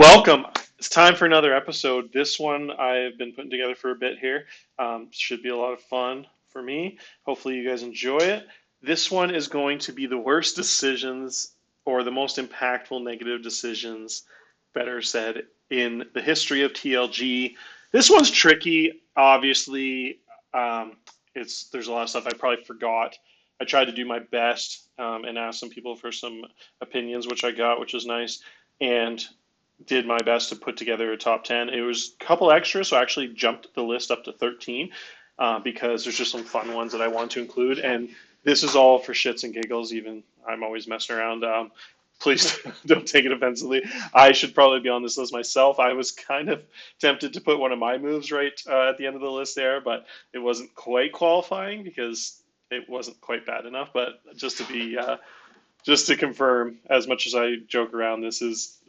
Welcome. It's time for another episode. This one I've been putting together for a bit here. Should be a lot of fun for me. Hopefully you guys enjoy it. This one is going to be the worst decisions or the most impactful negative decisions, better said, in the history of TLG. This one's tricky. Obviously, there's a lot of stuff I probably forgot. I tried to do my best and ask some people for some opinions, which I got, which was nice. And did my best to put together a top 10. It was a couple extras, so I actually jumped the list up to 13 because there's just some fun ones that I want to include. And this is all for shits and giggles, even I'm always messing around. Please don't take it offensively. I should probably be on this list myself. I was kind of tempted to put one of my moves right at the end of the list there, but it wasn't quite qualifying because it wasn't quite bad enough. But just to be just to confirm, as much as I joke around,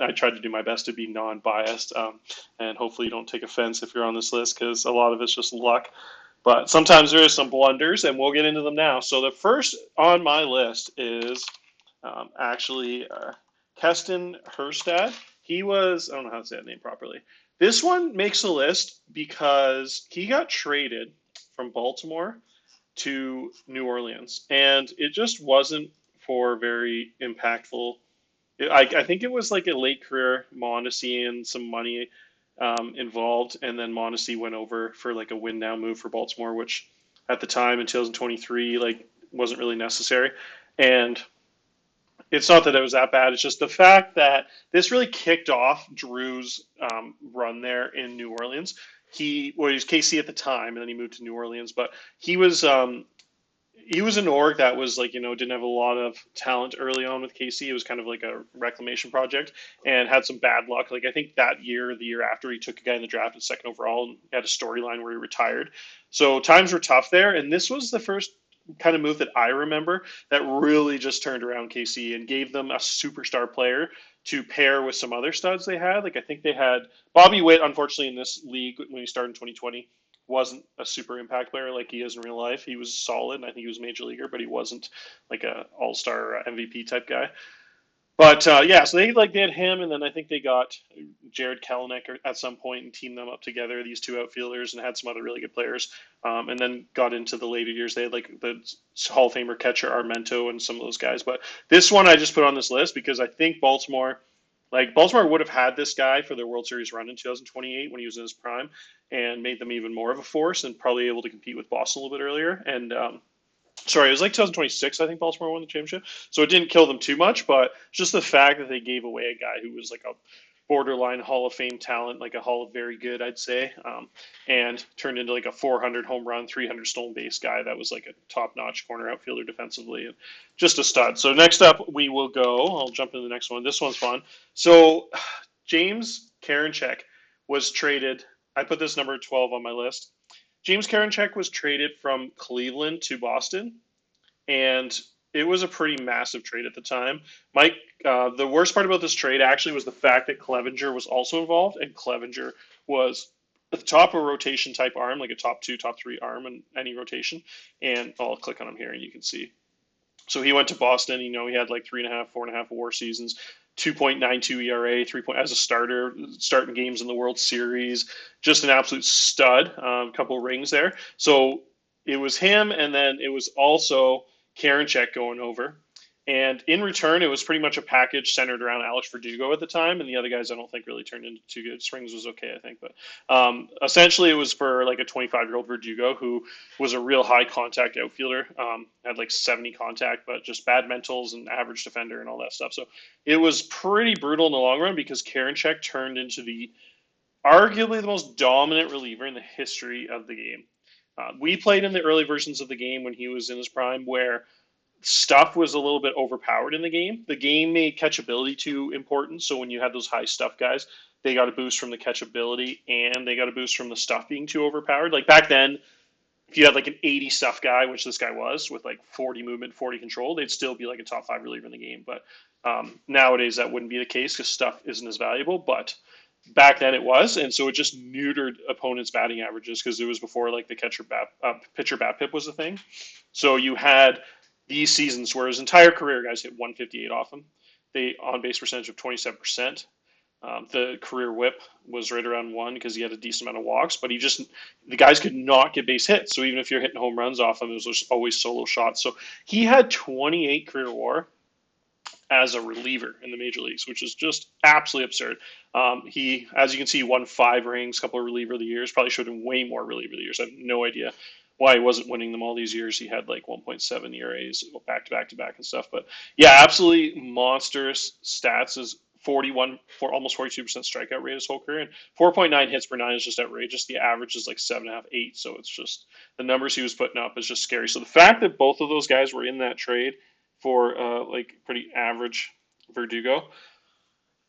I tried to do my best to be non-biased, and hopefully you don't take offense if you're on this list because a lot of it's just luck. But sometimes there is some blunders, and we'll get into them now. So the first on my list is actually Heston Kjerstad. He was, I don't know how to say that name properly. This one makes the list because he got traded from Baltimore to New Orleans, and it just wasn't for very impactful. I think it was like a late career Mondesi and some money involved, and then Mondesi went over for like a win now move for Baltimore, which at the time in 2023 like wasn't really necessary. And it's not that it was that bad. It's just the fact that this really kicked off Drew's run there in New Orleans. He was KC at the time, and then he moved to New Orleans. But he was an org that was like, didn't have a lot of talent early on with KC. It was kind of like a reclamation project and had some bad luck. Like I think that year, the year after, he took a guy in the draft at second overall and had a storyline where he retired. So times were tough there. And this was the first kind of move that I remember that really just turned around KC and gave them a superstar player to pair with some other studs they had. Like I think they had Bobby Witt, unfortunately, in this league when he started in 2020. Wasn't a super impact player like he is in real life. He was solid, and I think he was a major leaguer, but he wasn't like a all-star MVP type guy. But yeah, so they had him, and then I think they got Jared Kelenic at some point and teamed them up together, these two outfielders, and had some other really good players. And then got into the later years. They had like the Hall of Famer catcher Armento and some of those guys. But this one I just put on this list because I think Baltimore would have had this guy for their World Series run in 2028 when he was in his prime and made them even more of a force and probably able to compete with Boston a little bit earlier. And sorry, it was like 2026, I think Baltimore won the championship. So it didn't kill them too much, but just the fact that they gave away a guy who was like a borderline Hall of Fame talent, like a Hall of Very Good, I'd say, and turned into like a 400 home run, 300 stolen base guy that was like a top-notch corner outfielder defensively, and just a stud. So next up, we will go. I'll jump into the next one. This one's fun. So James Karinchak was traded. I put this number 12 on my list. James Karinchak was traded from Cleveland to Boston, and it was a pretty massive trade at the time. Mike, the worst part about this trade actually was the fact that Clevinger was also involved, and Clevinger was at the top of a rotation type arm, like a top 2, top 3 arm in any rotation. And I'll click on him here and you can see. So he went to Boston. He had like 3.5, 4.5 WAR seasons, 2.92 ERA, 3 point as a starter, starting games in the World Series, just an absolute stud. A couple rings there. So it was him, and then it was also Karinchak going over. And in return, it was pretty much a package centered around Alex Verdugo at the time, and the other guys I don't think really turned into too good. Springs was okay, I think, but essentially it was for like a 25-year-old Verdugo who was a real high contact outfielder, had like 70 contact, but just bad mentals and average defender and all that stuff. So it was pretty brutal in the long run because Karinchak turned into arguably the most dominant reliever in the history of the game. We played in the early versions of the game when he was in his prime where stuff was a little bit overpowered in the game. The game made catchability too important. So when you had those high stuff guys, they got a boost from the catchability and they got a boost from the stuff being too overpowered. Like back then, if you had like an 80 stuff guy, which this guy was, with like 40 movement, 40 control, they'd still be like a top 5 reliever in the game. But nowadays that wouldn't be the case because stuff isn't as valuable. But back then it was, and so it just neutered opponents' batting averages because it was before like the pitcher BABIP was a thing. So you had these seasons where his entire career guys hit 158 off him. They on base percentage of 27%. The career whip was right around 1 because he had a decent amount of walks, but the guys could not get base hits. So even if you're hitting home runs off him, it was just always solo shots. So he had 28 career WAR as a reliever in the major leagues, which is just absolutely absurd. He, as you can see, won 5 rings, a couple of reliever of the years. Probably should have been way more reliever of the years. I have no idea why he wasn't winning them all these years. He had like 1.7 ERAs back to back to back and stuff. But yeah, absolutely monstrous stats. Is 41 for almost 42% strikeout rate his whole career, and 4.9 hits per nine is just outrageous. The average is like 7.5, 8. So it's just the numbers he was putting up is just scary. So the fact that both of those guys were in that trade for like pretty average Verdugo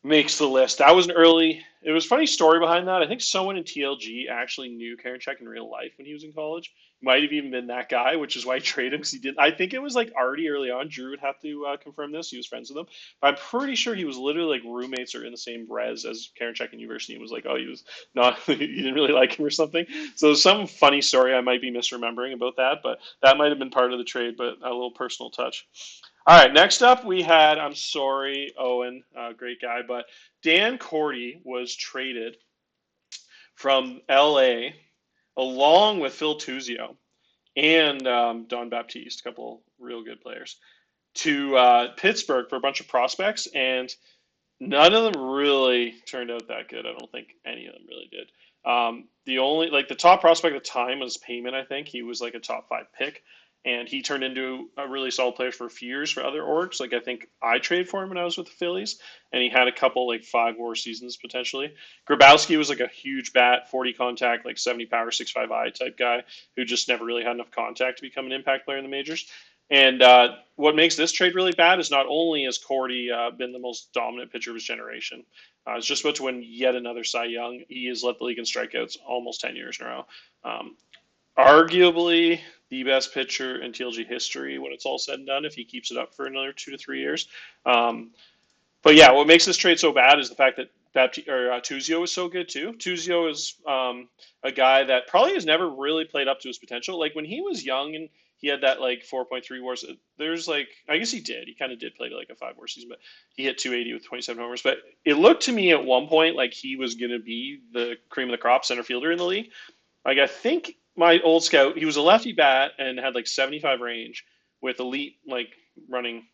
makes the list. That was an early. It was a funny story behind that. I think someone in TLG actually knew Karinchak in real life when he was in college. Might have even been that guy, which is why he traded him because he did. I think it was like already early on. Drew would have to confirm this. He was friends with him, but I'm pretty sure he was literally like roommates or in the same res as Karinchak in university. And was like, oh, he was not. He didn't really like him or something. So some funny story I might be misremembering about that, but that might have been part of the trade. But a little personal touch. All right, next up we had, I'm sorry, Owen, great guy, but Dan Corty was traded from LA along with Phil Tuzio and Don Baptiste, a couple real good players, to Pittsburgh for a bunch of prospects, and none of them really turned out that good. I don't think any of them really did. The only, like, the top prospect at the time was Payman, I think. He was like a top 5 pick, and he turned into a really solid player for a few years for other orgs. Like, I think I traded for him when I was with the Phillies, and he had a couple, like, 5 WAR seasons potentially. Grabowski was like a huge bat, 40 contact, like 70 power, 6.5 I type guy who just never really had enough contact to become an impact player in the majors. And what makes this trade really bad is not only has Cordy been the most dominant pitcher of his generation, he's just about to win yet another Cy Young. He has led the league in strikeouts almost 10 years in a row. Arguably the best pitcher in TLG history when it's all said and done if he keeps it up for another 2 to 3 years. But yeah, what makes this trade so bad is the fact that Tuzio is so good too. Tuzio is a guy that probably has never really played up to his potential. Like when he was young and he had that like 4.3 WARs. There's like, I guess he did. He kind of did play like a 5 WAR season, but he hit 280 with 27 homers. But it looked to me at one point like he was going to be the cream of the crop center fielder in the league. Like I think my old scout, he was a lefty bat and had like 75 range with elite like running.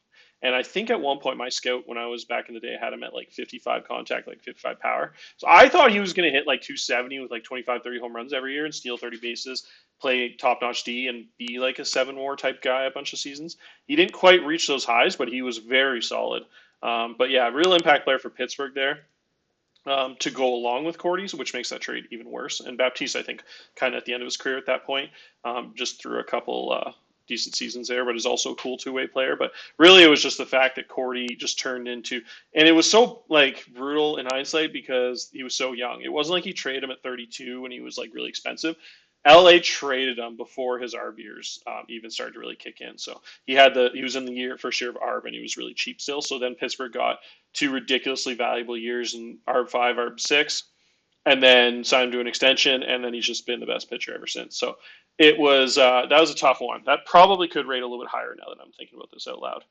And I think at one point my scout, when I was back in the day, had him at like 55 contact, like 55 power. So I thought he was going to hit like 270 with like 25, 30 home runs every year and steal 30 bases, play top-notch D, and be like a 7 WAR type guy a bunch of seasons. He didn't quite reach those highs, but he was very solid. But yeah, real impact player for Pittsburgh there. To go along with Cordy's, which makes that trade even worse. And Baptiste, I think, kind of at the end of his career at that point, just threw a couple decent seasons there, but is also a cool 2-way player. But really, it was just the fact that Cordy just turned into, and it was so like brutal in hindsight because he was so young. It wasn't like he traded him at 32 when he was like really expensive. LA traded him before his ARB years even started to really kick in. So he was in the first year of ARB and he was really cheap still. So then Pittsburgh got 2 ridiculously valuable years in ARB 5, ARB 6, and then signed him to an extension, and then he's just been the best pitcher ever since. So it was that was a tough one. That probably could rate a little bit higher now that I'm thinking about this out loud.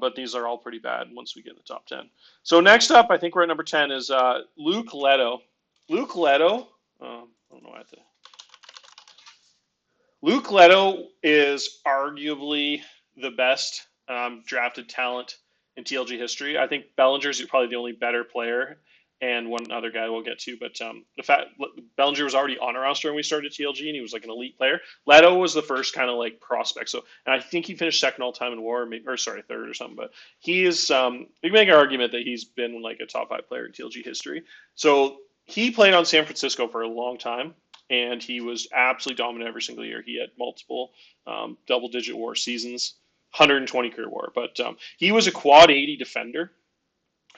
But these are all pretty bad once we get in the top 10. So next up, I think we're at number 10 is Luke Leto. Luke Leto, I don't know why I have to. Luke Leto is arguably the best drafted talent in TLG history. I think Bellinger's probably the only better player, and one other guy we'll get to. But the fact Bellinger was already on our roster when we started TLG, and he was like an elite player. Leto was the first kind of like prospect. So, and I think he finished second all time in WAR, or sorry, third or something. But he is. You can make an argument that he's been like a top 5 player in TLG history. So he played on San Francisco for a long time. And he was absolutely dominant every single year. He had multiple double-digit WAR seasons, 120 career WAR. But he was a quad 80 defender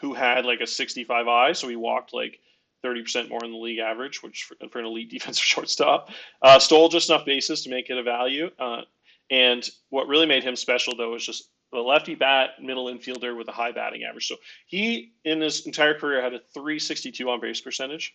who had like a 65 I, so he walked like 30% more than the league average, which for an elite defensive shortstop. Stole just enough bases to make it a value. And what really made him special, though, was just the lefty bat, middle infielder with a high batting average. So he, in his entire career, had a 362 on base percentage.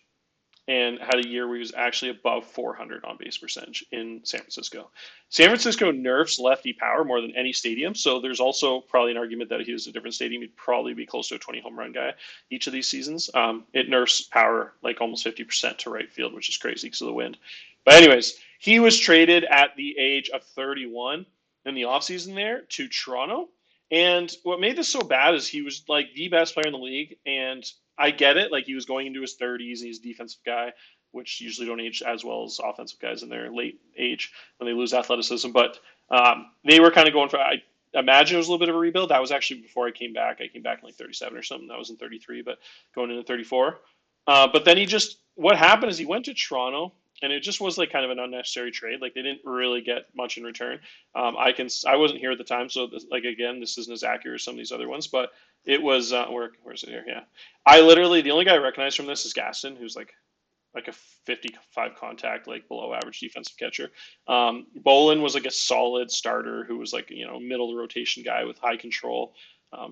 and had a year where he was actually above 400 on base percentage in San Francisco. San Francisco nerfs lefty power more than any stadium, so there's also probably an argument that if he was a different stadium, he'd probably be close to a 20 home run guy each of these seasons. It nerfs power like almost 50% to right field, which is crazy because of the wind. But anyways, he was traded at the age of 31 in the offseason there to Toronto. And what made this so bad is he was like the best player in the league, and I get it. Like he was going into his 30s, and he's a defensive guy, which usually don't age as well as offensive guys in their late age when they lose athleticism. But they were kind of going for. I imagine it was a little bit of a rebuild. That was actually before I came back. I came back in like 37 or something. That was in 33, but going into 34. But then what happened is he went to Toronto, and it just was like kind of an unnecessary trade. Like they didn't really get much in return. I wasn't here at the time, so again, this isn't as accurate as some of these other ones, but it was where's it here? Yeah, I literally the only guy I recognize from this is Gaston, who's like a 55 contact, like below average defensive catcher. Bolin was like a solid starter who was like middle of the rotation guy with high control.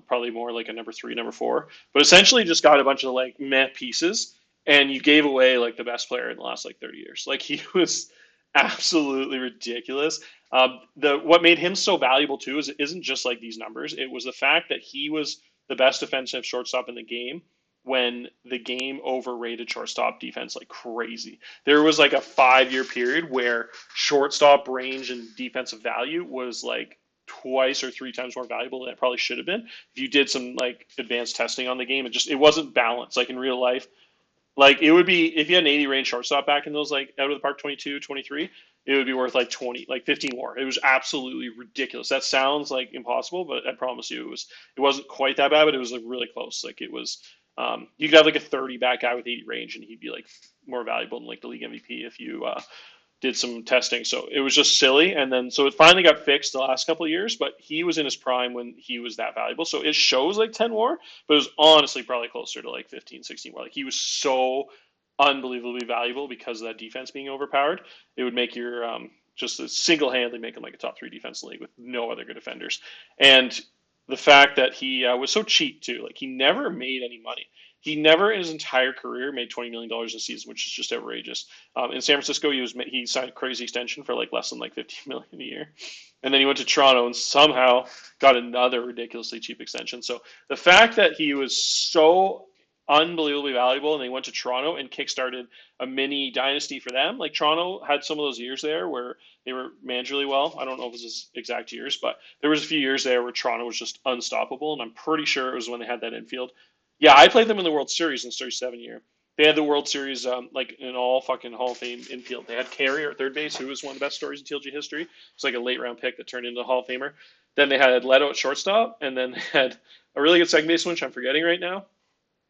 Probably more like a number 3, number 4, but essentially just got a bunch of like meh pieces, and you gave away like the best player in the last like 30 years. Like he was absolutely ridiculous. What made him so valuable too is it isn't just like these numbers. It was the fact that he was the best defensive shortstop in the game when the game overrated shortstop defense like crazy. There was like a 5-year period where shortstop range and defensive value was like twice or 3 times more valuable than it probably should have been. If you did some like advanced testing on the game, it wasn't balanced. Like in real life, like it would be if you had an 80 range shortstop back in those like out of the park 22, 23, it would be worth like 20, like 15 more. It was absolutely ridiculous. That sounds like impossible, but I promise you it wasn't quite that bad, but it was like really close. Like it was you could have like a 30 back guy with 80 range and he'd be like more valuable than like the league MVP if you did some testing. So it was just silly. And then, so it finally got fixed the last couple of years, but he was in his prime when he was that valuable. So it shows like 10 WAR, but it was honestly probably closer to like 15, 16 WAR. Like he was so unbelievably valuable because of that defense being overpowered. It would make your, just a single-handedly make him like a top 3 defense in the league with no other good defenders. And the fact that he was so cheap too, like he never made any money. He never in his entire career made $20 million a season, which is just outrageous. In San Francisco, he signed a crazy extension for like less than like $15 million a year. And then he went to Toronto and somehow got another ridiculously cheap extension. So the fact that he was so unbelievably valuable and they went to Toronto and kickstarted a mini dynasty for them. Like Toronto had some of those years there where they were managed really well. I don't know if it was exact years, but there was a few years there where Toronto was just unstoppable. And I'm pretty sure it was when they had that infield. Yeah, I played them in the World Series in the 37 year. They had the World Series like in all fucking Hall of Fame infield. They had Carey at third base, who was one of the best stories in TLG history. It's like a late round pick that turned into a Hall of Famer. Then they had Leto at shortstop, and then they had a really good second baseman, which I'm forgetting right now.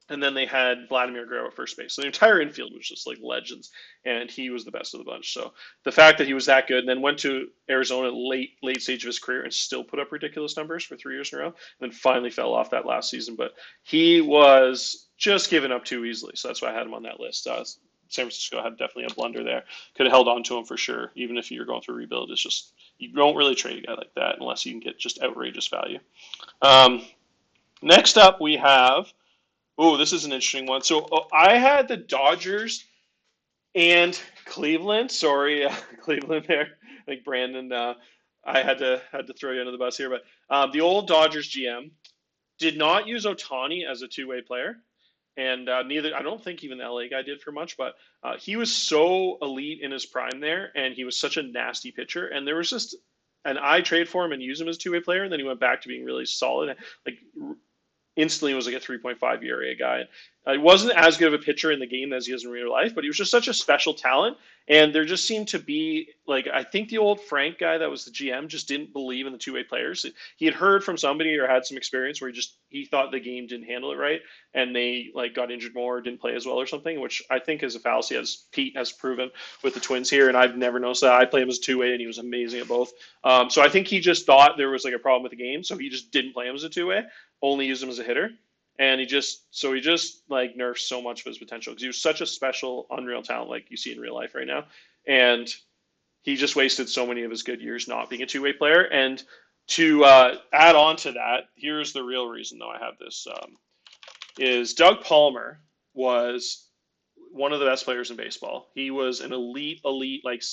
And then they had Vladimir Guerrero at first base. So the entire infield was just like legends, and he was the best of the bunch. So the fact that he was that good and then went to Arizona late stage of his career and still put up ridiculous numbers for 3 years in a row, and then finally fell off that last season. But he was just given up too easily. So that's why I had him on that list. San Francisco had definitely a blunder there. Could have held on to him for sure, even if you're going through a rebuild. It's just you don't really trade a guy like that unless you can get just outrageous value. Next up, we have. Oh, this is an interesting one. So I had the Dodgers and Cleveland. Sorry, Cleveland there. I think Brandon. I had to throw you under the bus here, but the old Dodgers GM did not use Ohtani as a 2-way player, and neither I don't think even the LA guy did for much. But he was so elite in his prime there, and he was such a nasty pitcher. And there was just an I trade for him and use him as a 2-way player, and then he went back to being really solid. Like instantly was like a 3.5 ERA guy. He wasn't as good of a pitcher in the game as he is in real life, but he was just such a special talent. And there just seemed to be, like, I think the old Frank guy that was the GM just didn't believe in the 2-way players. He had heard from somebody or had some experience where he thought the game didn't handle it right, and they like got injured more, or didn't play as well or something, which I think is a fallacy, as Pete has proven with the Twins here. And I've never noticed that. I played him as a 2-way, and he was amazing at both. So I think he just thought there was like a problem with the game, so he just didn't play him as a 2-way, only used him as a hitter. And he just like nerfed so much of his potential because he was such a special, unreal talent like you see in real life right now. And he just wasted so many of his good years not being a 2-way player. And to add on to that, here's the real reason though I have this, is Doug Palmer was one of the best players in baseball. He was an elite, like,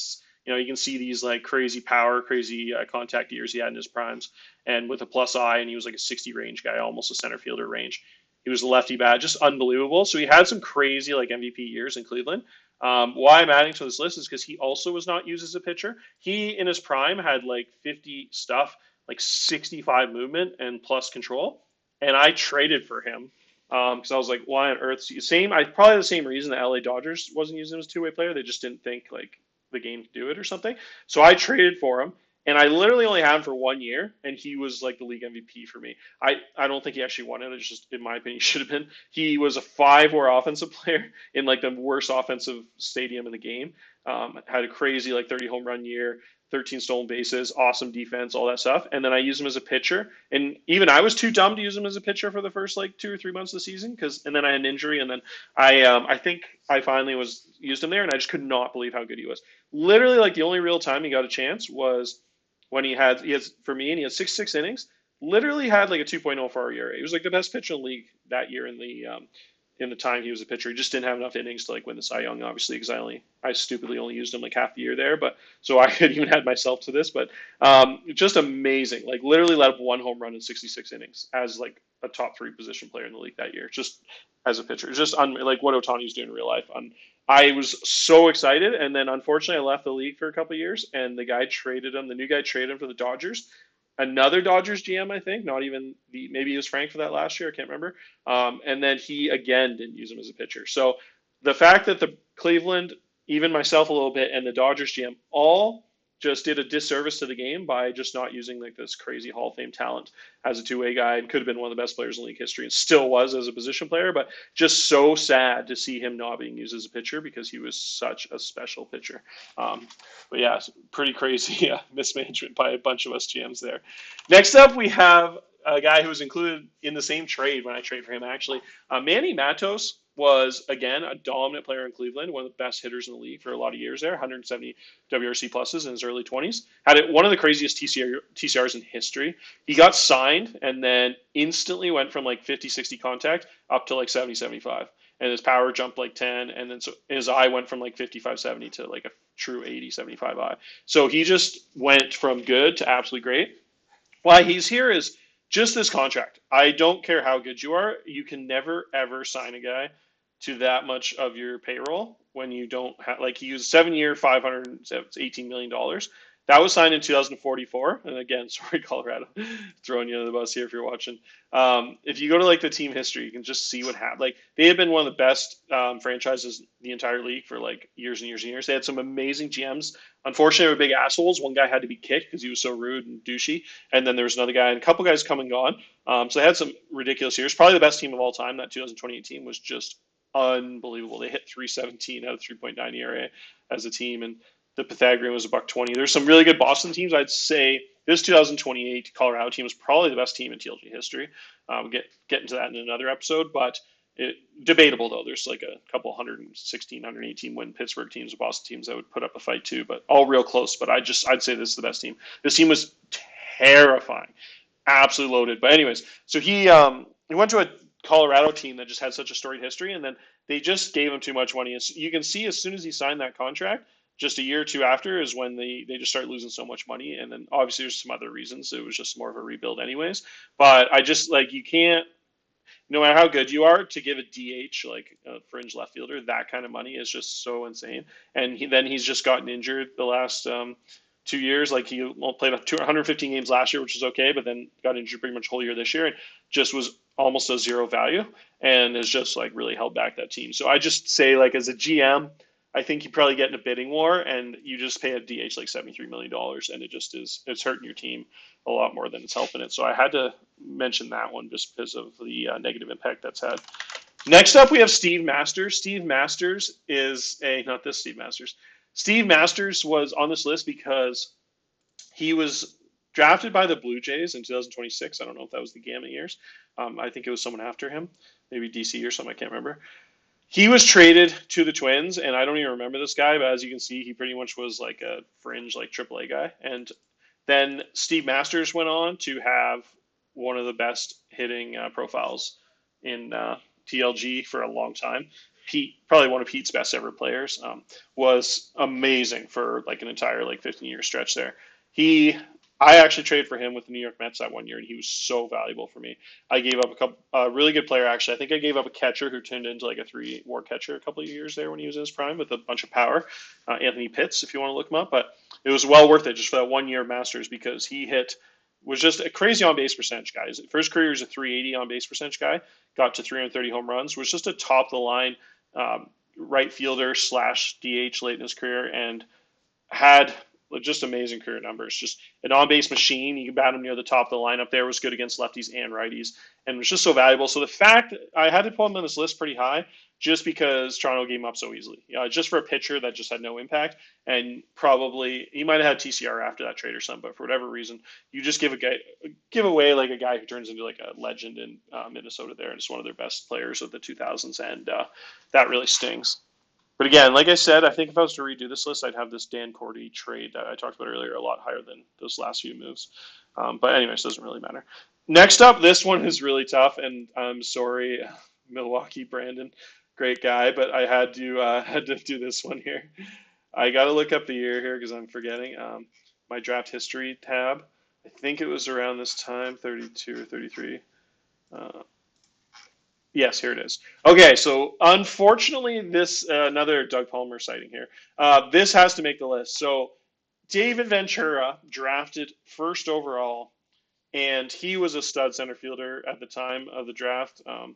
you can see these like crazy power, crazy contact years he had in his primes, and with a plus eye, and he was like a 60 range guy, almost a center fielder range. He was a lefty bat, just unbelievable. So he had some crazy like MVP years in Cleveland. Why I'm adding to this list is because he also was not used as a pitcher. He in his prime had like 50 stuff, like 65 movement and plus control, and I traded for him because I was like, why on earth? Probably the same reason the LA Dodgers wasn't using him as a two-way player. They just didn't think like the game could do it or something. So I traded for him, and I literally only had him for 1 year, and he was like the league MVP for me. I don't think he actually won it. It's just, in my opinion, he should have been. He was a 5 WAR offensive player in like the worst offensive stadium in the game. Had a crazy like 30 home run year, 13 stolen bases, awesome defense, all that stuff. And then I used him as a pitcher. And even I was too dumb to use him as a pitcher for the first like 2 or 3 months of the season and then I had an injury, and then I think I finally used him there, and I just could not believe how good he was. Literally, like the only real time he got a chance was when he had 66 innings. Literally had like a 2.0 for ERA. He was like the best pitcher in the league that year in the time he was a pitcher. He just didn't have enough innings to like win the Cy Young, obviously, because I stupidly only used him like half the year there. But so I could even add myself to this. But just amazing. Like literally let up 1 home run in 66 innings as like a top 3 position player in the league that year, just as a pitcher. Just like what Ohtani's doing in real life. I was so excited, and then unfortunately I left the league for a couple of years, and the new guy traded him to the Dodgers. Another Dodgers GM, I think, not even maybe he was Frank for that last year, I can't remember. And then he again didn't use him as a pitcher. So the fact that the Cleveland, even myself a little bit, and the Dodgers GM all just did a disservice to the game by just not using like this crazy Hall of Fame talent as a two-way guy, and could have been one of the best players in league history, and still was as a position player. But just so sad to see him not being used as a pitcher because he was such a special pitcher. But yeah, pretty crazy mismanagement by a bunch of us GMs there. Next up, we have a guy who was included in the same trade when I traded for him, actually. Manny Matos was, again, a dominant player in Cleveland, one of the best hitters in the league for a lot of years there, 170 WRC pluses in his early 20s. Had one of the craziest TCRs in history. He got signed and then instantly went from like 50, 60 contact up to like 70, 75. And his power jumped like 10, and then so his eye went from like 55, 70 to like a true 80, 75 eye. So he just went from good to absolutely great. Why he's here is just this contract. I don't care how good you are. You can never, ever sign a guy to that much of your payroll when you don't have, like, he used 7 year, $518 million. That was signed in 2044. And again, sorry, Colorado, throwing you under the bus here if you're watching. If you go to like the team history, you can just see what happened. Like, they had been one of the best franchises in the entire league for like years and years and years. They had some amazing GMs. Unfortunately, they were big assholes. One guy had to be kicked because he was so rude and douchey. And then there was another guy, and a couple guys come and gone. So they had some ridiculous years. Probably the best team of all time. That 2028 team was just unbelievable. They hit 317 out of 3.9 ERA as a team, and the Pythagorean was $120. There's some really good Boston teams. I'd say this 2028 Colorado team was probably the best team in TLG history. Get into that in another episode, but debatable though. There's like a couple 116, 118 win Pittsburgh teams, Boston teams that would put up a fight too, but all real close. But I'd say this is the best team. This team was terrifying, absolutely loaded. But anyways, so he went to a Colorado team that just had such a storied history, and then they just gave him too much money. And you can see as soon as he signed that contract, just a year or two after is when they just start losing so much money. And then obviously there's some other reasons. It was just more of a rebuild anyways. But I just, like, you can't, no matter how good you are, to give a DH, like a fringe left fielder, that kind of money is just so insane. And he's just gotten injured the last 2 years. Like, he played 115 games last year, which was okay, but then got injured pretty much whole year this year, and just was almost a zero value, and has just like really held back that team. So I just say, like, as a GM, I think you probably get in a bidding war, and you just pay a DH like $73 million, and it's hurting your team a lot more than it's helping it. So I had to mention that one just because of the negative impact that's had. Next up, we have Steve Masters. Steve Masters Steve Masters was on this list because he was drafted by the Blue Jays in 2026. I don't know if that was the Gamma years. I think it was someone after him, maybe DC or something. I can't remember. He was traded to the Twins, and I don't even remember this guy, but as you can see, he pretty much was like a fringe, like AAA guy. And then Steve Masters went on to have one of the best hitting profiles in TLG for a long time. Pete, probably one of Pete's best ever players, was amazing for like an entire like 15-year stretch there. I actually traded for him with the New York Mets that one year, and he was so valuable for me. I gave up a really good player, actually. I think I gave up a catcher who turned into like a 3-WAR catcher a couple of years there when he was in his prime with a bunch of power. Anthony Pitts, if you want to look him up. But it was well worth it just for that 1 year Masters because was just a crazy on base percentage guy. His first career was a 380 on base percentage guy, got to 330 home runs, was just a top of the line right fielder / DH late in his career, and had just amazing career numbers. Just an on-base machine. You could bat him near the top of the lineup there. Was good against lefties and righties, and was just so valuable. So the fact I had to put him on this list pretty high just because Toronto gave him up so easily. Just for a pitcher that just had no impact, and probably he might have had TCR after that trade or something. But for whatever reason, you just give away like a guy who turns into like a legend in Minnesota there, and is one of their best players of the 2000s, and that really stings. But again, like I said, I think if I was to redo this list, I'd have this Dan Corty trade that I talked about earlier a lot higher than those last few moves. But anyways, doesn't really matter. Next up, this one is really tough, and I'm sorry, Milwaukee Brandon, great guy, but I had to do this one here. I got to look up the year here because I'm forgetting. My draft history tab. I think it was around this time, 32 or 33. Yes, here it is. Okay, so unfortunately, this another Doug Palmer sighting here. This has to make the list. So David Ventura drafted first overall, and he was a stud center fielder at the time of the draft. I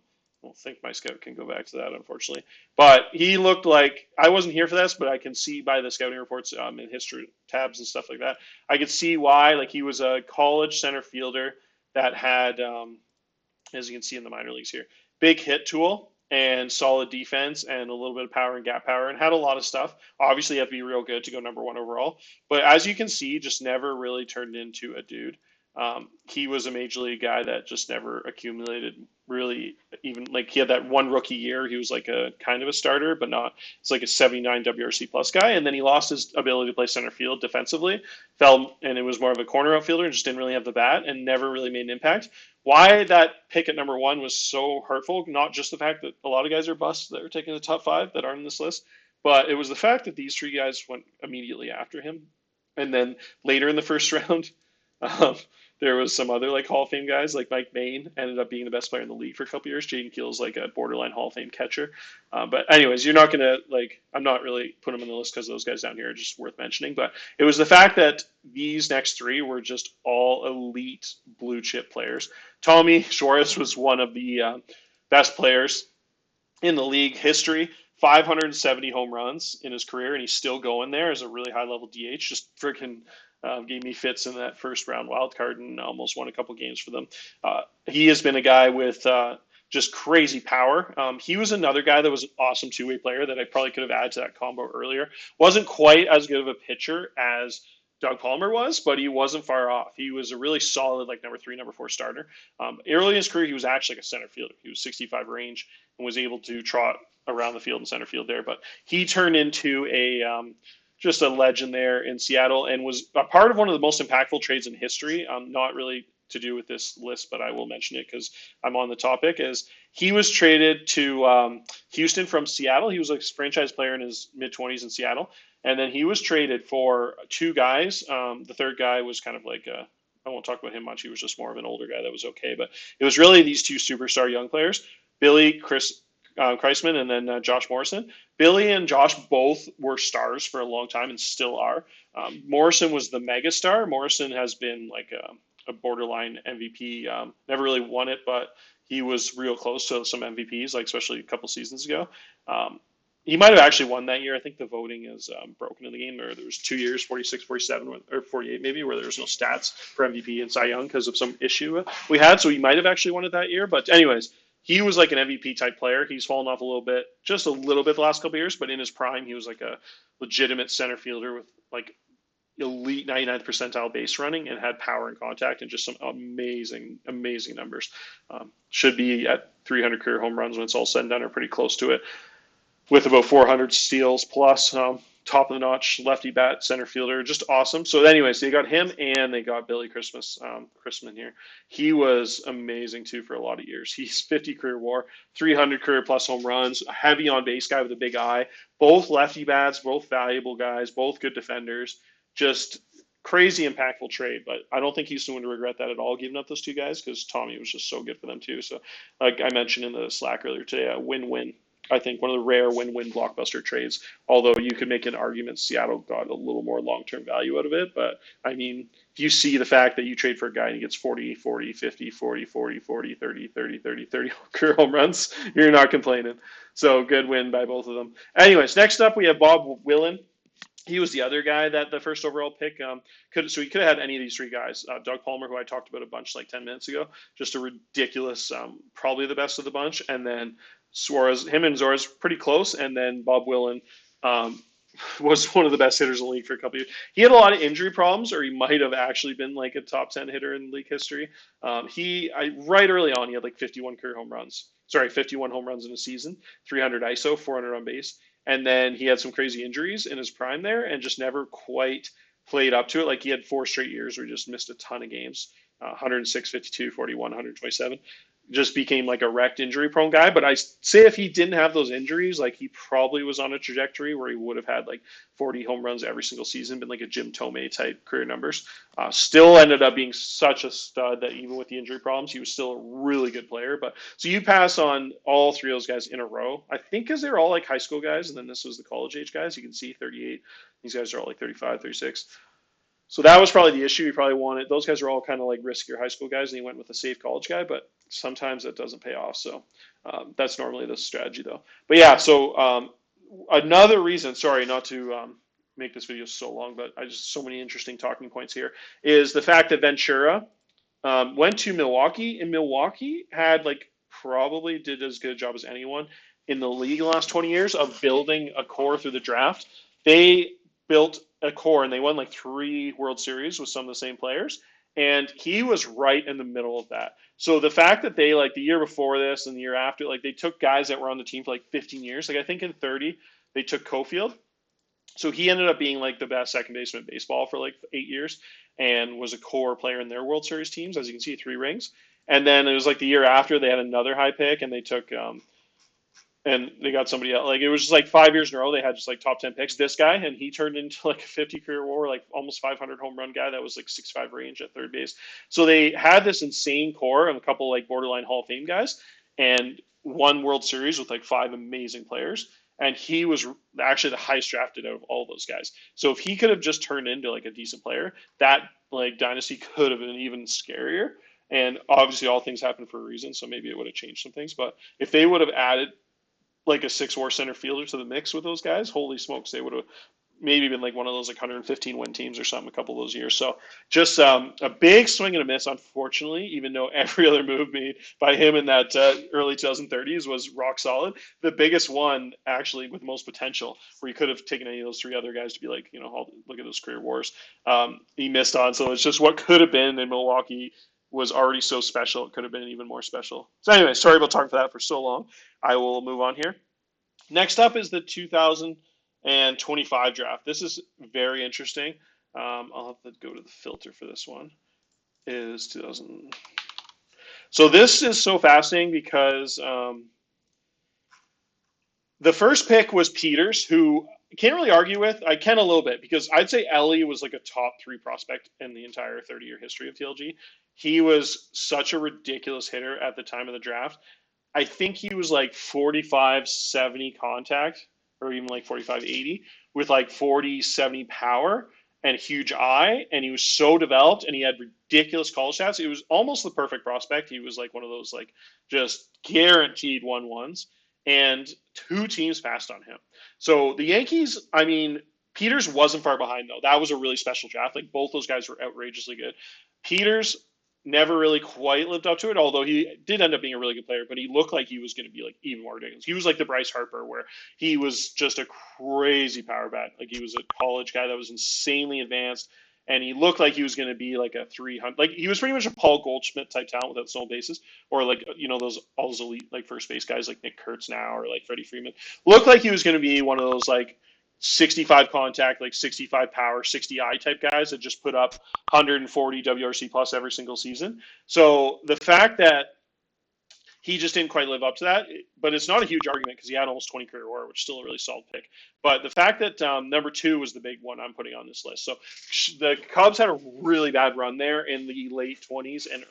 don't think my scout can go back to that, unfortunately. But he looked like, I wasn't here for this, but I can see by the scouting reports and history tabs and stuff like that, I could see why. Like, he was a college center fielder that had, as you can see in the minor leagues here, big hit tool and solid defense and a little bit of power and gap power, and had a lot of stuff. Obviously, you have to be real good to go number one overall. But as you can see, just never really turned into a dude. He was a major league guy that just never accumulated really, even like he had that one rookie year. He was like a kind of a starter, but not, it's like a 79 WRC plus guy. And then he lost his ability to play center field defensively, fell, and it was more of a corner outfielder and just didn't really have the bat and never really made an impact. Why that pick at number one was so hurtful, not just the fact that a lot of guys are busts that are taking the top five that aren't in this list, but it was the fact that these three guys went immediately after him. And then later in the first round, there was some other like Hall of Fame guys, like Mike Maine ended up being the best player in the league for a couple years. Jaden Keel's like a borderline Hall of Fame catcher. But anyways, you're not going to I'm not really putting them on the list because those guys down here are just worth mentioning. But it was the fact that these next three were just all elite blue chip players. Tommy Suarez was one of the best players in the league history. 570 home runs in his career, and he's still going there as a really high level DH. Just freaking gave me fits in that first round wild card and almost won a couple games for them. He has been a guy with just crazy power. He was another guy that was an awesome two-way player that I probably could have added to that combo earlier. Wasn't quite as good of a pitcher as Doug Palmer was, but he wasn't far off. He was a really solid like number 3, number 4 starter. Early in his career, he was actually like a center fielder. He was 65 range and was able to trot around the field and center field there. But he turned into just a legend there in Seattle and was a part of one of the most impactful trades in history. Not really to do with this list, but I will mention it because I'm on the topic. Is he was traded to Houston from Seattle. He was a franchise player in his mid-20s in Seattle. And then he was traded for two guys. The third guy was kind of like I won't talk about him much. He was just more of an older guy that was okay. But it was really these two superstar young players, Chris Kreisman and then Josh Morrison. Billy and Josh both were stars for a long time and still are. Morrison was the mega star. Morrison has been like a borderline MVP. Never really won it, but he was real close to some MVPs, like especially a couple seasons ago. He might have actually won that year. I think the voting is broken in the game. There was 2 years, 46, 47, or 48 maybe, where there was no stats for MVP and Cy Young because of some issue we had. So he might have actually won it that year. But anyways, he was like an MVP type player. He's fallen off a little bit, just a little bit the last couple of years. But in his prime, he was like a legitimate center fielder with like elite 99th percentile base running and had power and contact and just some amazing, amazing numbers. Should be at 300 career home runs when it's all said and done, or pretty close to it, with about 400 steals plus. top of the notch lefty bat center fielder, just awesome. So anyways, they got him and they got Billy Christman here. He was amazing too for a lot of years. He's 50 career WAR, 300 career plus home runs, a heavy on base guy with a big eye. Both lefty bats, both valuable guys, both good defenders. Just crazy impactful trade, but I don't think Houston would regret that at all, giving up those two guys, because Tommy was just so good for them too. So, like I mentioned in the Slack earlier today, a win-win. I think one of the rare win-win blockbuster trades. Although you could make an argument Seattle got a little more long-term value out of it, but I mean, if you see the fact that you trade for a guy and he gets 40, 40, 50, 40, 40, 40, 30, 30, 30, 30 career home runs, you're not complaining. So good win by both of them. Anyways, next up we have Bob Willen. He was the other guy that the first overall pick so he could have had any of these three guys. Doug Palmer, who I talked about a bunch like 10 minutes ago, just a ridiculous, probably the best of the bunch. And then Suarez, him and Suarez pretty close. And then Bob Willen was one of the best hitters in the league for a couple of years. He had a lot of injury problems, or he might have actually been like a top 10 hitter in league history. Right early on, he had like 51 home runs in a season, 300 ISO, 400 on base. And then he had some crazy injuries in his prime there and just never quite played up to it. Like he had 4 straight years where he just missed a ton of games, 106, 52, 41, 127. Just became like a wrecked injury prone guy. But I say if he didn't have those injuries, like he probably was on a trajectory where he would have had like 40 home runs every single season, been like a Jim Tomei type career numbers. Still ended up being such a stud that even with the injury problems, he was still a really good player. But so you pass on all three of those guys in a row, I think, because they're all like high school guys. And then this was the college age guys. You can see 38. These guys are all like 35, 36. So that was probably the issue. He probably wanted, those guys are all kind of like riskier high school guys, and he went with a safe college guy, but sometimes that doesn't pay off. So that's normally the strategy though. But yeah, so another reason, sorry not to make this video so long, but I just so many interesting talking points here, is the fact that Ventura went to Milwaukee, and Milwaukee had like probably did as good a job as anyone in the league in the last 20 years of building a core through the draft. They built a core and they won like 3 World Series with some of the same players. And he was right in the middle of that. So the fact that they, like the year before this and the year after, like they took guys that were on the team for like 15 years. Like I think in 30, they took Cofield. So he ended up being like the best second baseman in baseball for like 8 years and was a core player in their World Series teams. As you can see, 3 rings. And then it was like the year after they had another high pick and they took and they got somebody else. Like it was just like 5 years in a row they had just like top 10 picks. This guy, and he turned into like a 50 career WAR, like almost 500 home run guy that was like 6'5" range at third base. So they had this insane core and a couple like borderline Hall of Fame guys, and won World Series with like 5 amazing players. And he was actually the highest drafted out of all those guys. So if he could have just turned into like a decent player, that like dynasty could have been even scarier. And obviously all things happen for a reason, so maybe it would have changed some things. But if they would have added like a 6 WAR center fielder to the mix with those guys, holy smokes, they would have maybe been like one of those like 115 win teams or something a couple of those years. So just a big swing and a miss, unfortunately, even though every other move made by him in that early 2030s was rock solid. The biggest one actually with most potential, where he could have taken any of those 3 other guys to be like, you know, look at those career wars. He missed on. So it's just what could have been in Milwaukee was already so special. It could have been even more special. So anyway, sorry about talking for that for so long. I will move on here. Next up is the 2025 draft. This is very interesting. I'll have to go to the filter for this one. Is 2000. So this is so fascinating because the first pick was Peters, who I can't really argue with. I can a little bit because I'd say Ellie was like a top 3 prospect in the entire 30-year history of TLG. He was such a ridiculous hitter at the time of the draft. I think he was like 45-70 contact, or even like 45-80, with like 40-70 power and huge eye. And he was so developed, and he had ridiculous college stats. It was almost the perfect prospect. He was like one of those like just guaranteed 1-1s. And 2 teams passed on him. So the Yankees, I mean, Peters wasn't far behind though. That was a really special draft. Like both those guys were outrageously good. Peters never really quite lived up to it, although he did end up being a really good player, but he looked like he was going to be like even more ridiculous. He was like the Bryce Harper, where he was just a crazy power bat. Like he was a college guy that was insanely advanced, and he looked like he was going to be like a 300. Like he was pretty much a Paul Goldschmidt type talent without stolen bases, or like, you know, all those elite like first base guys like Nick Kurtz now, or like Freddie Freeman. Looked like he was going to be one of those like 65 contact, like 65 power, 60 eye type guys that just put up 140 WRC plus every single season. So the fact that he just didn't quite live up to that, but it's not a huge argument because he had almost 20 career WAR, which is still a really solid pick. But the fact that number 2 was the big one I'm putting on this list. So the Cubs had a really bad run there in the late 20s and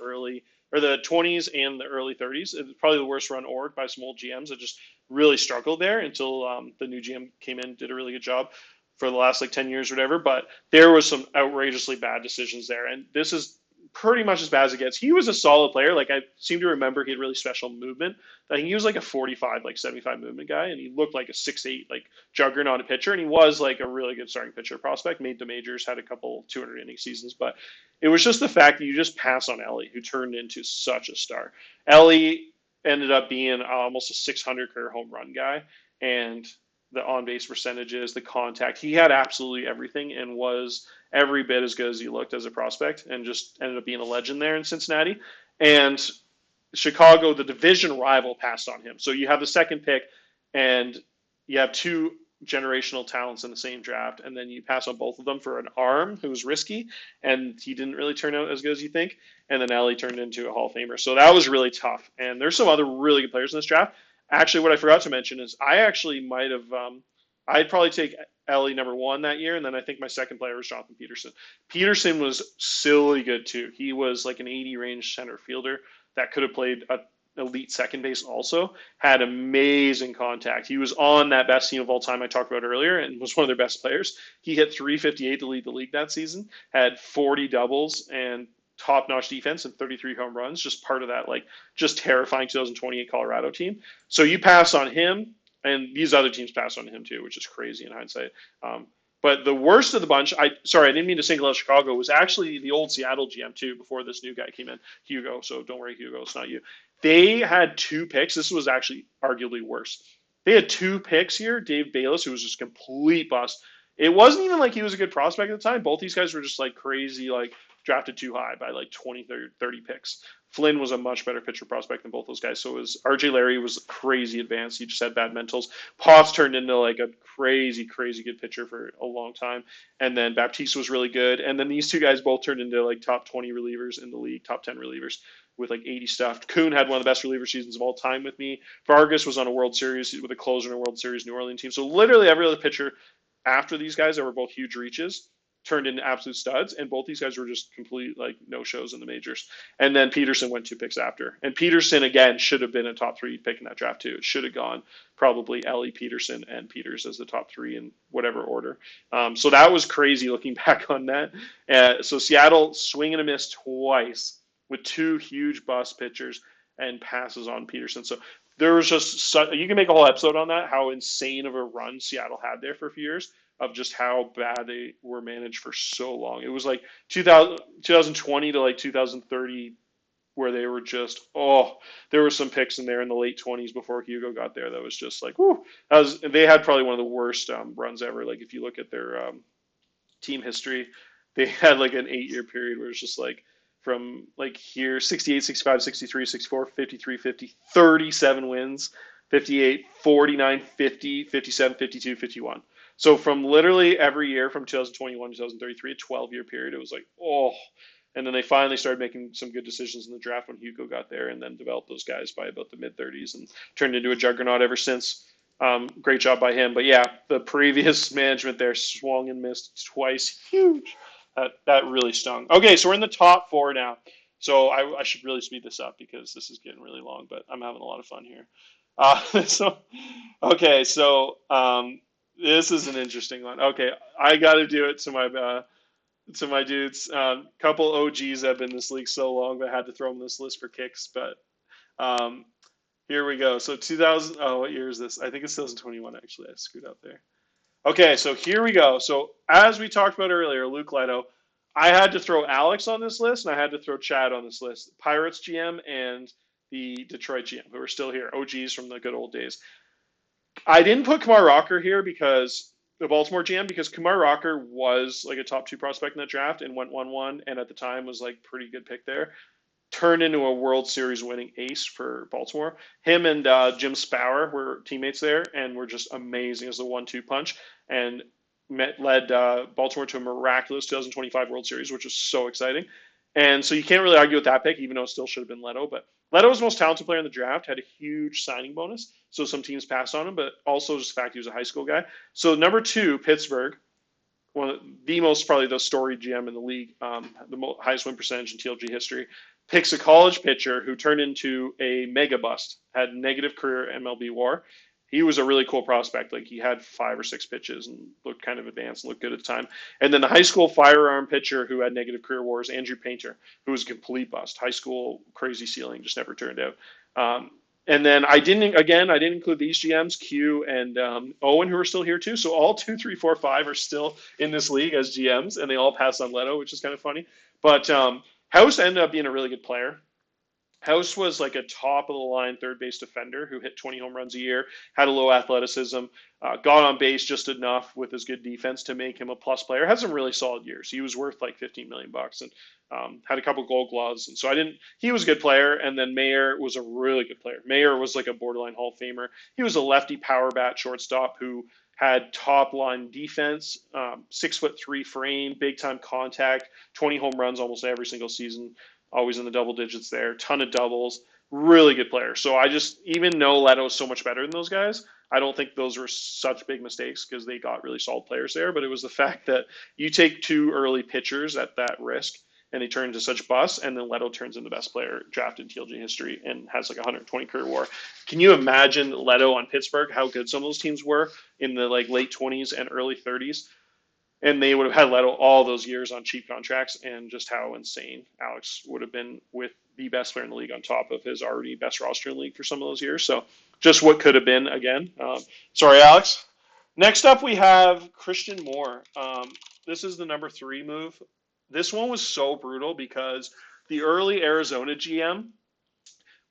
the 20s and the early 30s. It was probably the worst run org by some old GMs that just really struggled there until the new GM came in, did a really good job for the last like 10 years or whatever. But there was some outrageously bad decisions there. And this is pretty much as bad as it gets. He was a solid player. Like I seem to remember he had really special movement. I think he was like a 45, like 75 movement guy, and he looked like a 6'8", like juggernaut pitcher, and he was like a really good starting pitcher prospect, made the majors, had a couple 200 inning seasons, but it was just the fact that you just pass on Ellie, who turned into such a star. Ellie ended up being almost a 600 career home run guy, and the on-base percentages, the contact, he had absolutely everything and was every bit as good as he looked as a prospect, and just ended up being a legend there in Cincinnati. And Chicago, the division rival, passed on him. So you have the second pick, and you have 2 generational talents in the same draft, and then you pass on both of them for an arm who was risky, and he didn't really turn out as good as you think. And then Ellie turned into a Hall of Famer. So that was really tough. And there's some other really good players in this draft. Actually, what I forgot to mention is I actually might have, I'd probably take Ellie number 1 that year, and then I think my second player was Jonathan Peterson. Peterson was silly good too. He was like an 80 range center fielder that could have played a elite second base also, had amazing contact. He was on that best team of all time I talked about earlier and was one of their best players. He hit 358 to lead the league that season, had 40 doubles and top-notch defense and 33 home runs, just part of that like just terrifying 2028 Colorado team. So you pass on him, and these other teams passed on him too, which is crazy in hindsight. But the worst of the bunch, I didn't mean to single out Chicago, was actually the old Seattle GM too, before this new guy came in, Hugo. So don't worry, Hugo, it's not you. They had 2 picks. This was actually arguably worse. They had 2 picks here. Dave Bayless, who was just complete bust. It wasn't even like he was a good prospect at the time. Both these guys were just like crazy, like drafted too high by like 20, 30 picks. Flynn was a much better pitcher prospect than both those guys. So it was RJ Larry was crazy advanced. He just had bad mentals. Potts turned into like a crazy, crazy good pitcher for a long time. And then Baptiste was really good. And then these 2 guys both turned into like top 20 relievers in the league, top 10 relievers with like 80 stuff. Kuhn had one of the best reliever seasons of all time with me. Vargas was on a World Series with a closer in a World Series New Orleans team. So literally every other pitcher after these guys that were both huge reaches turned into absolute studs, and both these guys were just complete like no-shows in the majors. And then Peterson went 2 picks after. And Peterson, again, should have been a top 3 pick in that draft too. It should have gone probably Ellie, Peterson, and Peters as the top 3 in whatever order. So that was crazy looking back on that. So Seattle swing and a miss twice with 2 huge bust pitchers and passes on Peterson. So there was just you can make a whole episode on that, how insane of a run Seattle had there for a few years, of just how bad they were managed for so long. It was like 2020 to like 2030 where they were just, there were some picks in there in the late 20s before Hugo got there that was just like, whoo. They had probably one of the worst runs ever. Like if you look at their team history, they had like an 8-year period where it's just like from like here, 68, 65, 63, 64, 53, 50, 37 wins, 58, 49, 50, 57, 52, 51. So from literally every year from 2021 to 2033, a 12-year period, it was like, and then they finally started making some good decisions in the draft when Hugo got there, and then developed those guys by about the mid-30s and turned into a juggernaut ever since. Great job by him. But yeah, the previous management there swung and missed twice. Huge. That really stung. Okay, so we're in the top 4 now. So I should really speed this up because this is getting really long, but I'm having a lot of fun here. This is an interesting one. Okay, I got to do it to my dudes. Couple OGs that have been in this league so long, but I had to throw them in this list for kicks. But here we go. So 2000. Oh, what year is this? I think it's 2021. Actually, I screwed up there. Okay, so here we go. So as we talked about earlier, Luke Leto, I had to throw Alex on this list, and I had to throw Chad on this list. Pirates GM and the Detroit GM, who are still here, OGs from the good old days. I didn't put Kumar Rocker here because the Baltimore GM, because Kumar Rocker was like a top 2 prospect in that draft and went 1-1, and at the time was like pretty good pick there. turned into a World Series winning ace for Baltimore. Him and Jim Spower were teammates there and were just amazing as the 1-2 punch, and led Baltimore to a miraculous 2025 World Series, which was so exciting. And so you can't really argue with that pick, even though it still should have been Leto. But Leto was the most talented player in the draft, had a huge signing bonus. So some teams passed on him, but also just the fact he was a high school guy. So number 2, Pittsburgh, one of the most, probably the storied GM in the league, the highest win percentage in TLG history, picks a college pitcher who turned into a mega bust, had negative career MLB WAR. He was a really cool prospect. Like, he had 5 or 6 pitches and looked kind of advanced and looked good at the time. And then the high school firearm pitcher who had negative career WAR is Andrew Painter, who was a complete bust. High school crazy ceiling, just never turned out. And then I didn't include these GMs, Q and Owen, who are still here too. So all 2, 3, 4, 5 are still in this league as GMs, and they all passed on Leto, which is kind of funny. But House ended up being a really good player. House was like a top of the line third base defender who hit 20 home runs a year, had a low athleticism, got on base just enough with his good defense to make him a plus player. Had some really solid years. He was worth like $15 million and had a couple Gold Gloves. And so he was a good player. And then Mayer was a really good player. Mayer was like a borderline Hall of Famer. He was a lefty power bat shortstop who had top line defense, 6'3" frame, big time contact, 20 home runs almost every single season. Always in the double digits there, ton of doubles, really good player. So even though Leto is so much better than those guys, I don't think those were such big mistakes because they got really solid players there. But it was the fact that you take 2 early pitchers at that risk and they turn into such busts, and then Leto turns into the best player drafted in TLG history and has like 120 career WAR. Can you imagine Leto on Pittsburgh, how good some of those teams were in the like late 20s and early 30s? And they would have had Leto all those years on cheap contracts, and just how insane Alex would have been with the best player in the league on top of his already best roster in the league for some of those years. So just what could have been again. Sorry, Alex. Next up, we have Christian Moore. This is the number 3 move. This one was so brutal because the early Arizona GM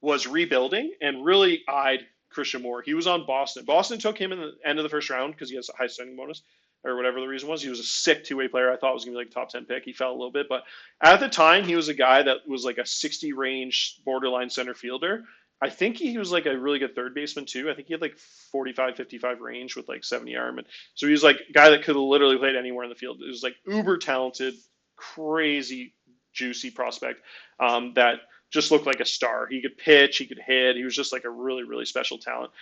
was rebuilding and really eyed Christian Moore. He was on Boston. Boston took him in the end of the first round because he has a high signing bonus, or whatever the reason was. He was a sick 2-way player. I thought was going to be like a top 10 pick. He fell a little bit, but at the time, he was a guy that was like a 60 range borderline center fielder. I think he was like a really good third baseman too. I think he had like 45, 55 range with like 70 arm. And so he was like a guy that could have literally played anywhere in the field. It was like uber talented, crazy, juicy prospect that just looked like a star. He could pitch, he could hit. He was just like a really, really special talent.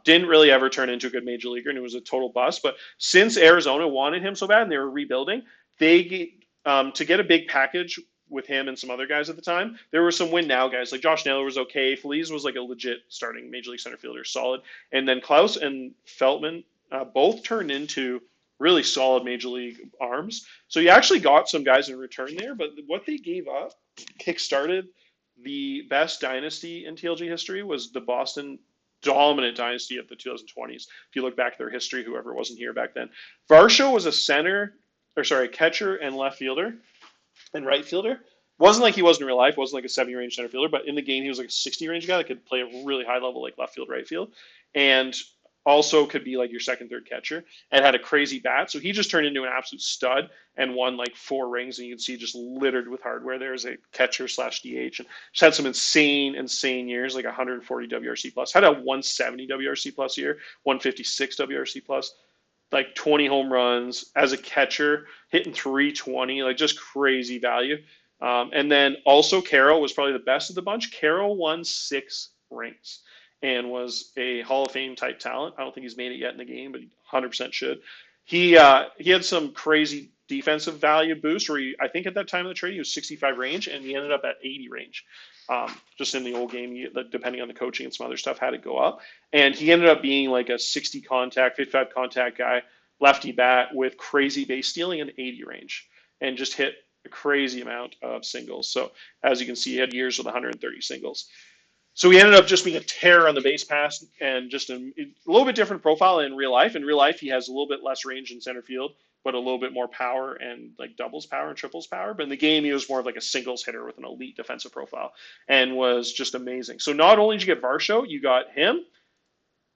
Didn't really ever turn into a good major leaguer, and it was a total bust. But since Arizona wanted him so bad and they were rebuilding, they to get a big package with him and some other guys at the time, there were some win now guys. Like Josh Naylor was okay. Feliz was like a legit starting major league center fielder, solid. And then Klaus and Feltman both turned into really solid major league arms. So you actually got some guys in return there, but what they gave up kickstarted the best dynasty in TLG history. Was the Boston dominant dynasty of the 2020s. If you look back at their history, whoever wasn't here back then. Varsho was a catcher and left fielder and right fielder. Wasn't like he was in real life, wasn't like a 70 range center fielder, but in the game he was like a 60 range guy that could play a really high level like left field, right field. And also could be like your second, third catcher, and had a crazy bat. So he just turned into an absolute stud and won like 4 rings. And you can see just littered with hardware there as a catcher / DH, and just had some insane years, like 140 WRC plus. Had a 170 WRC plus year, 156 WRC plus, like 20 home runs as a catcher, hitting 320, like just crazy value. And then also Carroll was probably the best of the bunch. Carroll won 6 rings and was a Hall of Fame type talent. I don't think he's made it yet in the game, but he 100% should. He had some crazy defensive value boost where I think at that time of the trade, he was 65 range and he ended up at 80 range. Just in the old game, depending on the coaching and some other stuff, had to go up. And he ended up being like a 60 contact, 55 contact guy, lefty bat with crazy base stealing and 80 range, and just hit a crazy amount of singles. So as you can see, he had years with 130 singles. So he ended up just being a terror on the base pass and just a little bit different profile in real life. In real life, he has a little bit less range in center field, but a little bit more power and like doubles power and triples power. But in the game, he was more of like a singles hitter with an elite defensive profile and was just amazing. So not only did you get Varsho, you got him,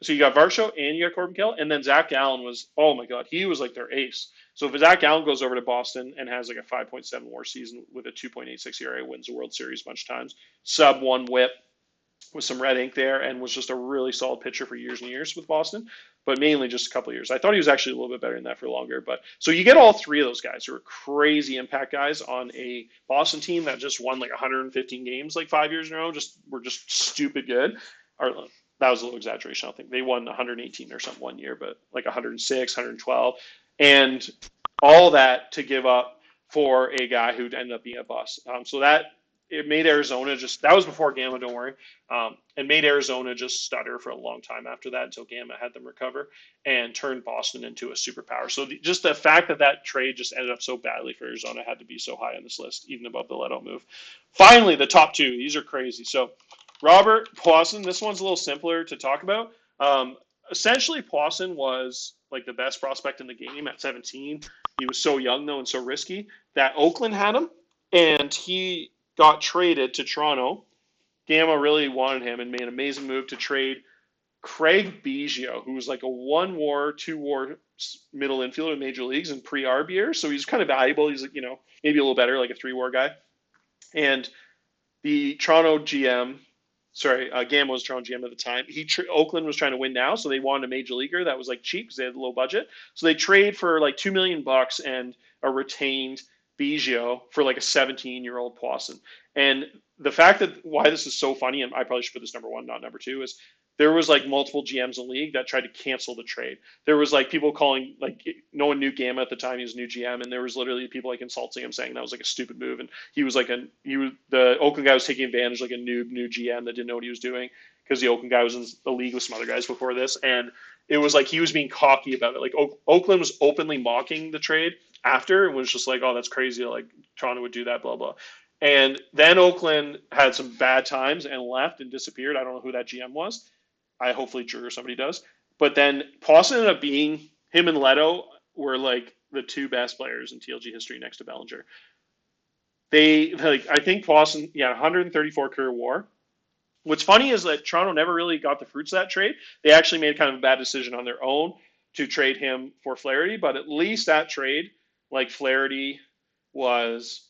So you got Varsho and you got Corbin Kell, and then Zach Gallen was, oh my God, he was like their ace. So if Zach Gallen goes over to Boston and has like a 5.7 WAR season with a 2.86 ERA, wins the World Series a bunch of times, sub one WHIP with some red ink there, and was just a really solid pitcher for years and years with Boston, but mainly just a couple of years. I thought he was actually a little bit better than that for longer. But so you get all three of those guys who are crazy impact guys on a Boston team that just won like 115 games like 5 years in a row. Just were just stupid good. Or that was a little exaggeration. I think they won 118 or something one year, but like 106, 112, and all that to give up for a guy who ended up being a bust. So that it made Arizona just, that was before Gamma, don't worry, and made Arizona just stutter for a long time after that until Gamma had them recover and turned Boston into a superpower. So just the fact that that trade just ended up so badly for Arizona had to be so high on this list, even above the Leto move. Finally, the top two. These are crazy. So Robert Puason, this one's a little simpler to talk about. Essentially, Puason was like the best prospect in the game at 17. He was so young, though, and so risky that Oakland had him, and he got traded to Toronto. Gamma really wanted him and made an amazing move to trade Craig Biggio, who was like a 1 WAR, 2 WAR middle infielder in major leagues and pre-Arb years. So he's kind of valuable. He's like, maybe a little better, like a 3 WAR guy. And the Toronto GM, Gamma was Toronto GM at the time. Oakland was trying to win now, so they wanted a major leaguer that was like cheap because they had a low budget. So they trade for like $2 million and a retained Biggio for like a 17-year-old Puason. And the fact that why this is so funny, and I probably should put this number one, not number two, is there was like multiple GMs in the league that tried to cancel the trade. There was like people calling, like no one knew Gamma at the time. He was a new GM, and there was literally people like insulting him, saying that was like a stupid move. And he was like the Oakland guy was taking advantage, like a new GM that didn't know what he was doing, because the Oakland guy was in the league with some other guys before this, and it was like he was being cocky about it. Like Oakland was openly mocking the trade after, and was just like, oh, that's crazy, like Toronto would do that, blah blah. And then Oakland had some bad times and left and disappeared. I don't know who that GM was. I hopefully Drew or somebody does. But then Puason ended up being, him and Leto were like the two best players in TLG history next to Bellinger. I think Puason, 134 career WAR. What's funny is that Toronto never really got the fruits of that trade. They actually made kind of a bad decision on their own to trade him for Flaherty, but at least that trade, like Flaherty, was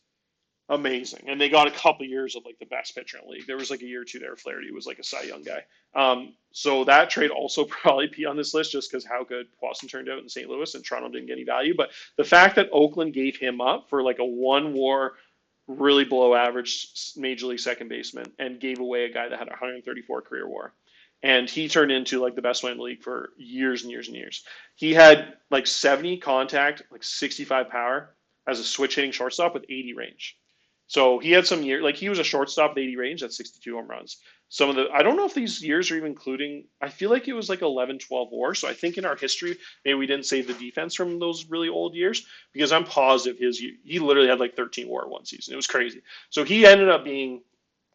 amazing. And they got a couple years of like the best pitcher in the league. There was like a year or two there. Flaherty was like a Cy Young guy. So that trade also probably be on this list just because how good Puason turned out in St. Louis, and Toronto didn't get any value. But the fact that Oakland gave him up for like a 1 WAR, really below average major league second baseman, and gave away a guy that had 134 career WAR. And he turned into like the best one in the league for years and years and years. He had like 70 contact, like 65 power as a switch hitting shortstop with 80 range. So he had some years, like he was a shortstop with 80 range, that's 62 home runs. Some of the, I don't know if these years are even including, I feel like it was like 11, 12 WAR. So I think in our history, maybe we didn't save the defense from those really old years, because I'm positive he literally had like 13 WAR one season. It was crazy. So he ended up being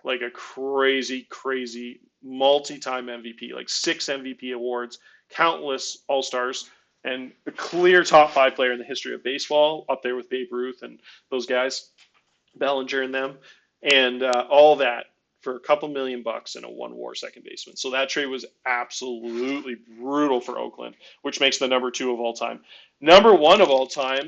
like a crazy, crazy multi-time MVP, like 6 MVP awards, countless All-Stars, and a clear top 5 player in the history of baseball, up there with Babe Ruth and those guys. Bellinger and them, and all that for a couple $1 million and a 1 WAR second baseman. So that trade was absolutely brutal for Oakland, which makes the number 2 of all time. Number 1 of all time,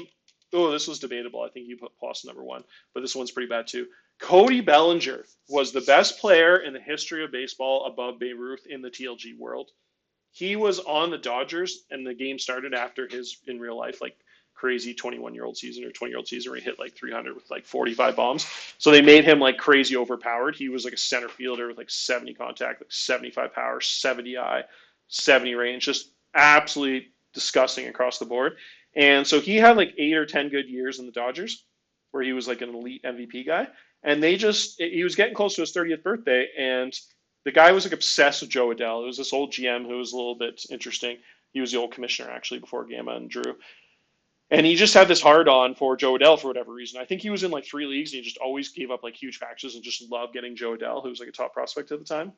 oh, this was debatable. I think you put Puason number 1, but this one's pretty bad too. Cody Bellinger was the best player in the history of baseball above Babe Ruth in the TLG world. He was on the Dodgers, and the game started after his, in real life, like crazy 21-year-old season or 20-year-old season where he hit like 300 with like 45 bombs. So they made him like crazy overpowered. He was like a center fielder with like 70 contact, like 75 power, 70 eye, 70 range, just absolutely disgusting across the board. And so he had like 8 or 10 good years in the Dodgers where he was like an elite MVP guy. And he was getting close to his 30th birthday, and the guy was like obsessed with Joe Adell. It was this old GM who was a little bit interesting. He was the old commissioner actually before Gamma and Drew. And he just had this hard on for Joe Adell for whatever reason. I think he was in like 3 leagues, and he just always gave up like huge packages and just loved getting Joe Adell, who was like a top prospect at the time.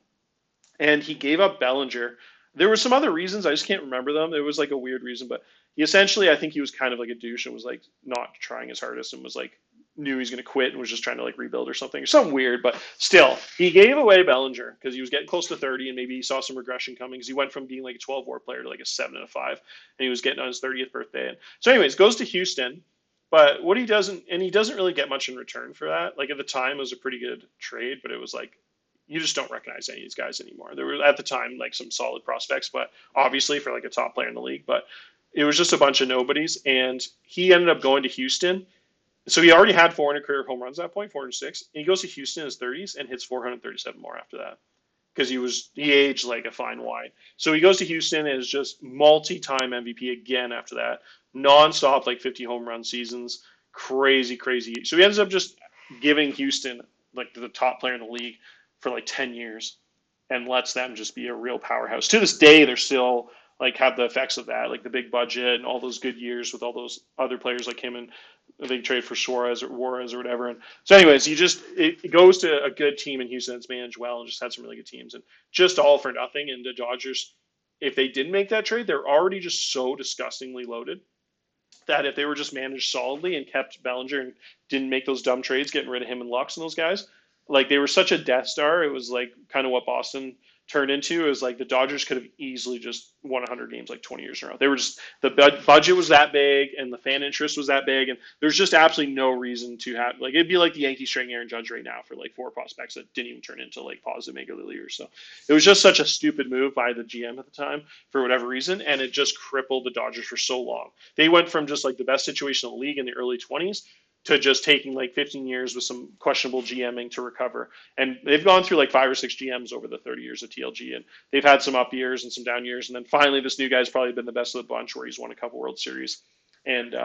And he gave up Bellinger. There were some other reasons. I just can't remember them. It was like a weird reason, but he essentially, I think he was kind of like a douche and was like not trying his hardest and was like knew he was going to quit and was just trying to like rebuild or something or something weird. But still, he gave away Bellinger because he was getting close to 30 and maybe he saw some regression coming because he went from being like a 12 WAR player to like a 7 and a 5, and he was getting on his 30th birthday. And so, anyways, goes to Houston. But what he doesn't, and he doesn't really get much in return for that. Like at the time, it was a pretty good trade, but it was like you just don't recognize any of these guys anymore. There were at the time like some solid prospects, but obviously for like a top player in the league, but it was just a bunch of nobodies. And he ended up going to Houston. So he already had 400 career home runs at that point, 406. And he goes to Houston in his 30s and hits 437 more after that because he aged like a fine wine. So he goes to Houston and is just multi-time MVP again after that, nonstop like 50 home run seasons, crazy, crazy. So he ends up just giving Houston like the top player in the league for like 10 years and lets them just be a real powerhouse. To this day, they're still like have the effects of that, like the big budget and all those good years with all those other players like him, and they trade for Suarez or Juarez or whatever. And so anyways, it goes to a good team in Houston that's managed well and just had some really good teams, and just all for nothing. And the Dodgers, if they didn't make that trade, they're already just so disgustingly loaded that if they were just managed solidly and kept Bellinger and didn't make those dumb trades, getting rid of him and Lux and those guys, like they were such a Death Star. It was like kind of what Boston turned into. It was like the Dodgers could have easily just won 100 games like 20 years in a row. They were just, the budget was that big and the fan interest was that big, and there's just absolutely no reason to have, like it'd be like the Yankees trading Aaron Judge right now for like 4 prospects that didn't even turn into like positive major leaguers. So it was just such a stupid move by the GM at the time for whatever reason, and it just crippled the Dodgers for so long. They went from just like the best situation in the league in the early 20s to just taking like 15 years with some questionable GMing to recover. And they've gone through like 5 or 6 GMs over the 30 years of TLG, and they've had some up years and some down years. And then finally, this new guy's probably been the best of the bunch, where he's won a couple World Series and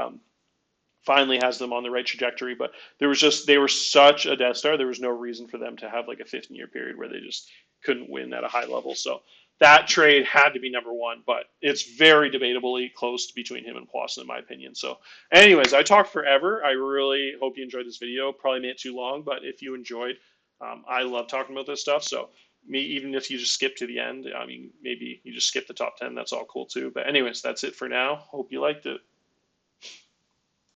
finally has them on the right trajectory. But they were such a Death Star. There was no reason for them to have like a 15-year period where they just couldn't win at a high level. So that trade had to be number one, but it's very debatably close between him and Puason, in my opinion. So anyways, I talked forever. I really hope you enjoyed this video. Probably made it too long, but if you enjoyed, I love talking about this stuff. So even if you just skip to the end, I mean, maybe you just skip the top 10. That's all cool too. But anyways, that's it for now. Hope you liked it.